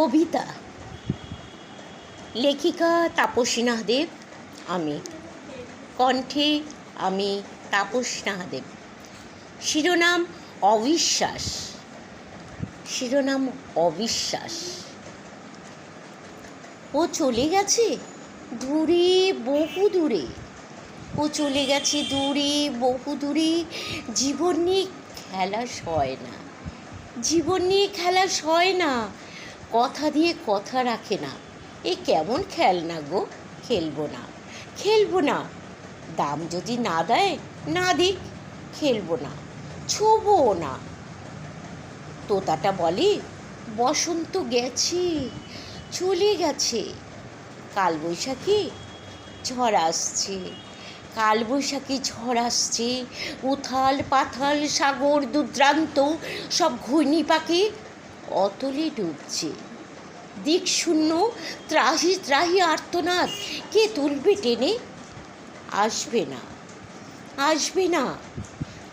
কবিতা, লেখিকা তাপসী নাহদেব, আমি কণ্ঠে আমি তাপসী নাহদেব। শিরোনাম অবিশ্বাস। শিরোনাম অবিশ্বাস। ও চলে গেছে দূরে, বহু দূরে। ও চলে গেছে দূরে, বহু দূরে। জীবন নিয়ে খেলা সয় না, জীবন নিয়ে খেলা সয় না। কথা দিয়ে কথা রাখে না। এ কেমন খেলনা গো, খেলবো না, খেলবো না। দাম যদি না দেয় না দিক, খেলবো না, ছোবও না। তোতাটা বলে বসন্ত গেছে, চলে গেছে। কালবৈশাখী ঝড় আসছে, কালবৈশাখী ঝড় আসছে। উথাল পাথাল সাগর দুর্দান্ত সব ঘূর্ণি পাকে অতলে ডুবছে। দিক শূন্য ত্রাহি ত্রাহি আর্তনাদ কে তুলবে টেনে? আসবে না, আসবে না।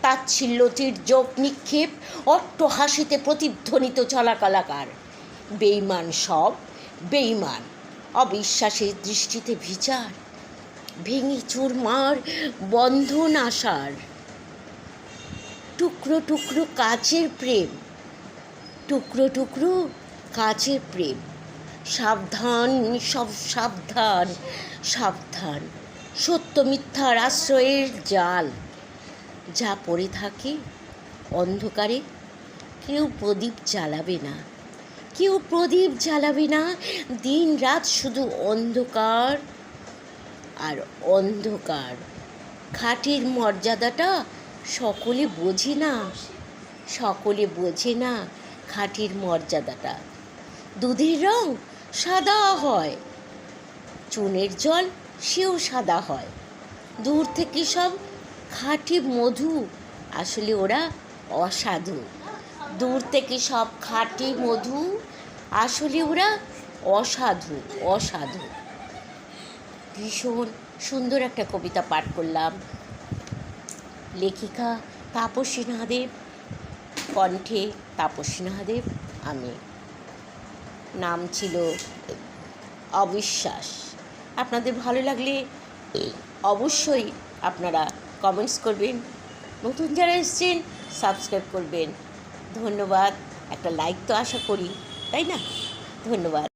তাচ্ছিল্য তীর্যক নিক্ষেপ অট্টহাসিতে প্রতিধ্বনিত চলাকালাকার। বেইমান সব, বেইমান। অবিশ্বাসের দৃষ্টিতে বিচার, ভেঙে চুরমার বন্ধন আশার। টুকরো টুকরো কাচের প্রেম, টুকরো টুকরো কাচের প্রেম। সাবধান, সব সাবধান, সাবধান। সত্য মিথ্যার আশ্রয়ের জাল যা পড়ে থাকে অন্ধকারে। কেউ প্রদীপ জ্বালাবে না, কেউ প্রদীপ জ্বালাবে না। দিন রাত শুধু অন্ধকার আর অন্ধকার। খাঁটির মর্যাদাটা সকলে বোঝে না, সকলে বোঝে না খাঁটির মর্যাদাটা। দুধের রং সাদা হয়, চুনের জল সেও সাদা হয়। দূর থেকে সব খাঁটি মধু, আসলে ওরা অসাধু। দূর থেকে সব খাঁটি মধু, আসলে ওরা অসাধু, অসাধু। ভীষণ সুন্দর একটা কবিতা পাঠ করলাম। লেখিকা তাপসী নাহদেব, কণ্ঠে তাপসী নাহদেব, আমি। নাম ছিল অবিশ্বাস। আপনাদের ভালো লাগলে অবশ্যই আপনারা কমেন্টস করবেন। নতুন যারা এসেছেন সাবস্ক্রাইব করবেন। ধন্যবাদ। একটা লাইক তো আশা করি, তাই না? ধন্যবাদ।